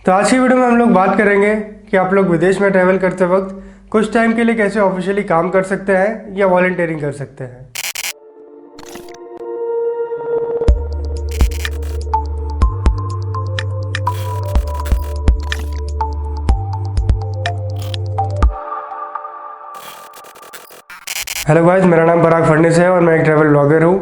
तो आज की वीडियो में हम लोग बात करेंगे कि आप लोग विदेश में ट्रैवल करते वक्त कुछ टाइम के लिए कैसे ऑफिशियली काम कर सकते हैं या वॉलंटियरिंग कर सकते हैं। हेलो गाइस, मेरा नाम पराग फडणीस है और मैं एक ट्रैवल ब्लॉगर हूँ।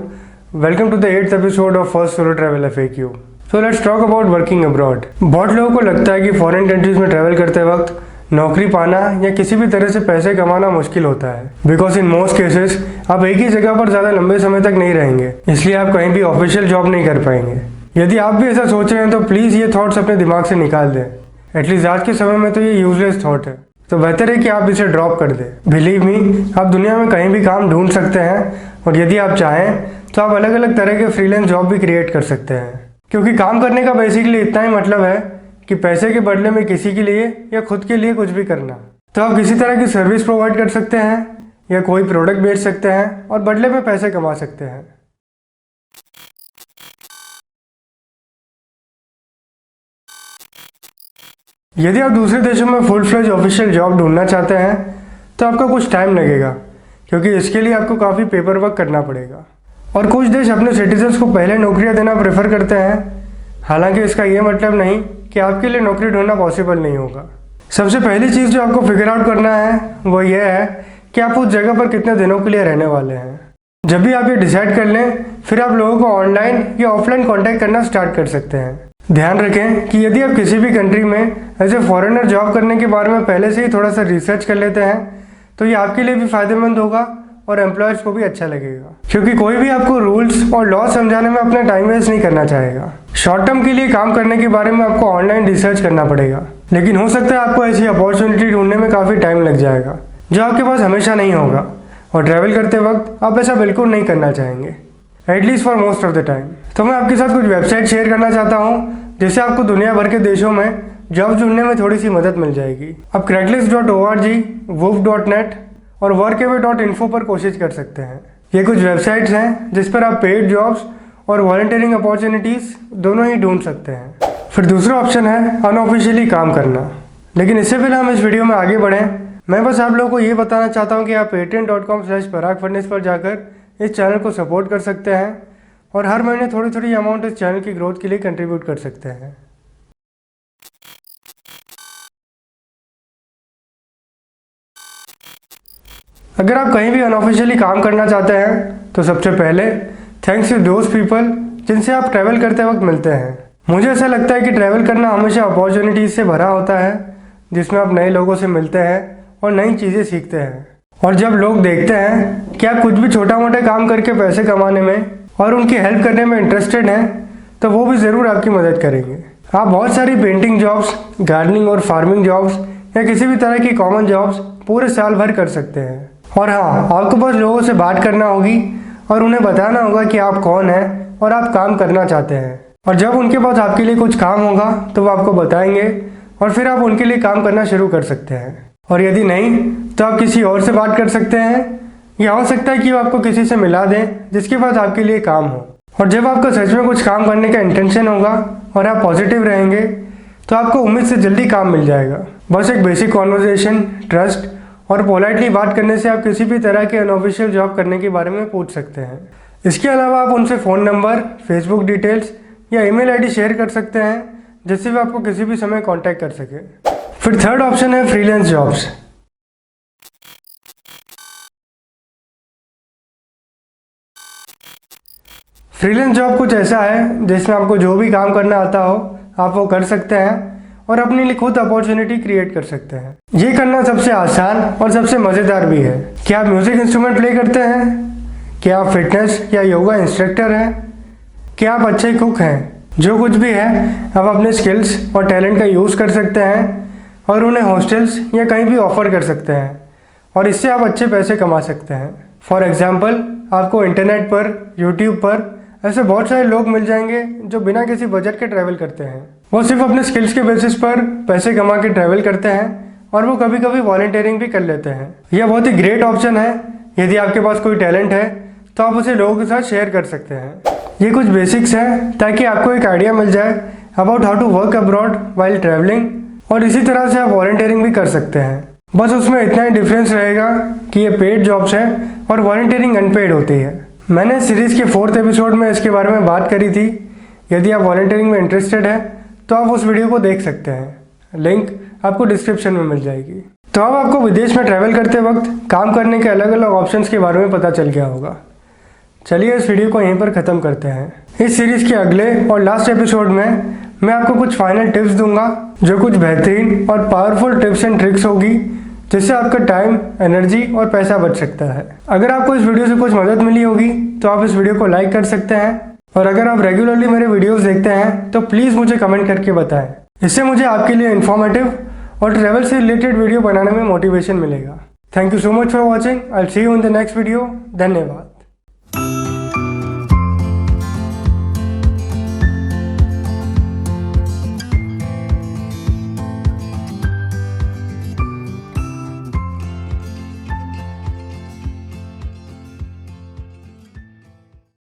Welcome to the 8th episode of first solo travel FAQ। So let's talk about working abroad. बहुत लोगों को लगता है कि फॉरेन कंट्रीज में ट्रैवल करते वक्त नौकरी पाना या किसी भी तरह से पैसे कमाना मुश्किल होता है, बिकॉज इन मोस्ट केसेस आप एक ही जगह पर ज़्यादा लंबे समय तक नहीं रहेंगे, इसलिए आप कहीं भी ऑफिशियल जॉब नहीं कर पाएंगे। यदि आप भी ऐसा सोच रहे हैं तो प्लीज़ ये थॉट्स अपने दिमाग से निकाल दें। एटलीस्ट आज के समय में तो ये यूजलेस थॉट है, तो बेहतर है कि आप इसे ड्रॉप कर दें। बिलीव मी, आप दुनिया में कहीं भी काम ढूंढ सकते हैं और यदि आप चाहें तो आप अलग अलग तरह के फ्रीलांस जॉब भी क्रिएट कर सकते हैं, क्योंकि काम करने का बेसिकली इतना ही मतलब है कि पैसे के बदले में किसी के लिए या खुद के लिए कुछ भी करना। तो आप किसी तरह की सर्विस प्रोवाइड कर सकते हैं या कोई प्रोडक्ट बेच सकते हैं और बदले में पैसे कमा सकते हैं। यदि आप दूसरे देशों में फुल फ्लेज ऑफिशियल जॉब ढूंढना चाहते हैं तो आपको कुछ टाइम लगेगा, क्योंकि इसके लिए आपको काफ़ी पेपर वर्क करना पड़ेगा और कुछ देश अपने सिटीजन्स को पहले नौकरियां देना प्रेफर करते हैं। हालांकि इसका ये मतलब नहीं कि आपके लिए नौकरी ढूंढना पॉसिबल नहीं होगा। सबसे पहली चीज़ जो आपको फिगर आउट करना है वो ये है कि आप उस जगह पर कितने दिनों के लिए रहने वाले हैं। जब भी आप ये डिसाइड कर लें, फिर आप लोगों को ऑनलाइन या ऑफलाइन कॉन्टैक्ट करना स्टार्ट कर सकते हैं। ध्यान रखें कि यदि आप किसी भी कंट्री में एज ए फॉरेनर जॉब करने के बारे में पहले से ही थोड़ा सा रिसर्च कर लेते हैं तो ये आपके लिए भी फायदेमंद होगा और एम्प्लॉयर्स को भी अच्छा लगेगा, क्योंकि कोई भी आपको रूल्स और लॉ समझाने में अपना टाइम वेस्ट नहीं करना चाहेगा। शॉर्ट टर्म के लिए काम करने के बारे में आपको ऑनलाइन रिसर्च करना पड़ेगा, लेकिन हो सकता है आपको ऐसी अपॉर्चुनिटी ढूंढने में काफ़ी टाइम लग जाएगा जो आपके पास हमेशा नहीं होगा, और ट्रैवल करते वक्त आप ऐसा बिल्कुल नहीं करना चाहेंगे, at least for most of the time. तो मैं आपके साथ कुछ वेबसाइट शेयर करना चाहता हूँ जिससे आपको दुनिया भर के देशों में जॉब ढूंढने में थोड़ी सी मदद मिल जाएगी। आप craigslist.org, woof.net और workaway.info पर कोशिश कर सकते हैं। ये कुछ वेबसाइट्स हैं जिस पर आप पेड जॉब्स और वॉलंटियरिंग अपॉर्चुनिटीज़ दोनों ही ढूंढ सकते हैं। फिर दूसरा ऑप्शन है अनऑफिशियली काम करना। लेकिन इससे पहले हम इस वीडियो में आगे बढ़ें, मैं बस आप लोगों को ये बताना चाहता हूँ कि आप patreon.com/paragfadnis पर जाकर इस चैनल को सपोर्ट कर सकते हैं और हर महीने थोड़ी थोड़ी अमाउंट इस चैनल की ग्रोथ के लिए कंट्रीब्यूट कर सकते हैं। अगर आप कहीं भी अनऑफिशियली काम करना चाहते हैं तो सबसे पहले थैंक्स टू दोज पीपल जिनसे आप ट्रैवल करते वक्त मिलते हैं। मुझे ऐसा लगता है कि ट्रैवल करना हमेशा अपॉर्चुनिटीज़ से भरा होता है, जिसमें आप नए लोगों से मिलते हैं और नई चीज़ें सीखते हैं। और जब लोग देखते हैं कि आप कुछ भी छोटा मोटा काम करके पैसे कमाने में और उनकी हेल्प करने में इंटरेस्टेड हैं, तो वो भी ज़रूर आपकी मदद करेंगे। आप बहुत सारी पेंटिंग जॉब्स, गार्डनिंग और फार्मिंग जॉब्स या किसी भी तरह की कॉमन जॉब्स पूरे साल भर कर सकते हैं। और हाँ, आपको बस लोगों से बात करना होगी और उन्हें बताना होगा कि आप कौन हैं और आप काम करना चाहते हैं। और जब उनके पास आपके लिए कुछ काम होगा तो वो आपको बताएंगे और फिर आप उनके लिए काम करना शुरू कर सकते हैं। और यदि नहीं तो आप किसी और से बात कर सकते हैं, या हो सकता है कि वो आपको किसी से मिला दें जिसके पास आपके लिए काम हो। और जब आपका सच में कुछ काम करने का इंटेंशन होगा और आप पॉजिटिव रहेंगे तो आपको उम्मीद से जल्दी काम मिल जाएगा। बस एक बेसिक कॉन्वर्जेशन, ट्रस्ट और पोलाइटली बात करने से आप किसी भी तरह के अनऑफिशियल जॉब करने के बारे में पूछ सकते हैं। इसके अलावा आप उनसे फ़ोन नंबर, फेसबुक डिटेल्स या ईमेल आईडी शेयर कर सकते हैं जिससे वे आपको किसी भी समय कांटेक्ट कर सके। फिर थर्ड ऑप्शन है फ्रीलांस जॉब्स। फ्रीलांस जॉब कुछ ऐसा है जिसमें आपको जो भी काम करना आता हो आप वो कर सकते हैं और अपने लिए खुद अपॉर्चुनिटी क्रिएट कर सकते हैं। ये करना सबसे आसान और सबसे मज़ेदार भी है। क्या आप म्यूज़िक इंस्ट्रूमेंट प्ले करते हैं? क्या आप फिटनेस या योगा इंस्ट्रक्टर हैं? क्या आप अच्छे कुक हैं? जो कुछ भी है, आप अपने स्किल्स और टैलेंट का यूज़ कर सकते हैं और उन्हें हॉस्टल्स या कहीं भी ऑफ़र कर सकते हैं और इससे आप अच्छे पैसे कमा सकते हैं। फॉर एग्ज़ाम्पल, आपको इंटरनेट पर, यूट्यूब पर ऐसे बहुत सारे लोग मिल जाएंगे जो बिना किसी बजट के ट्रैवल करते हैं। वो सिर्फ अपने स्किल्स के बेसिस पर पैसे कमा के ट्रैवल करते हैं और वो कभी कभी वॉलंटियरिंग भी कर लेते हैं। यह बहुत ही ग्रेट ऑप्शन है। यदि आपके पास कोई टैलेंट है तो आप उसे लोगों के साथ शेयर कर सकते हैं। ये कुछ बेसिक्स हैं ताकि आपको एक आइडिया मिल जाए about how to work abroad while travelling, और इसी तरह से आप वॉलंटियरिंग भी कर सकते हैं। बस उसमें इतना ही डिफरेंस रहेगा कि ये पेड जॉब्स हैं और वॉलंटियरिंग अनपेड होती है। मैंने सीरीज़ के 4th एपिसोड में इसके बारे में बात करी थी। यदि आप वॉलंटियरिंग में इंटरेस्टेड हैं तो आप उस वीडियो को देख सकते हैं, लिंक आपको डिस्क्रिप्शन में मिल जाएगी। तो अब आपको विदेश में ट्रैवल करते वक्त काम करने के अलग अलग ऑप्शंस के बारे में पता चल गया होगा। चलिए इस वीडियो को यहीं पर ख़त्म करते हैं। इस सीरीज़ के अगले और लास्ट एपिसोड में मैं आपको कुछ फाइनल टिप्स दूंगा, जो कुछ बेहतरीन और पावरफुल टिप्स एंड ट्रिक्स होगी, जिससे आपका टाइम, एनर्जी और पैसा बच सकता है। अगर आपको इस वीडियो से कुछ मदद मिली होगी तो आप इस वीडियो को लाइक कर सकते हैं, और अगर आप रेगुलरली मेरे वीडियोस देखते हैं तो प्लीज़ मुझे कमेंट करके बताएं। इससे मुझे आपके लिए इन्फॉर्मेटिव और ट्रैवल से रिलेटेड वीडियो बनाने में मोटिवेशन मिलेगा। Thank you so much for watching. I will see you in the next video. धन्यवाद।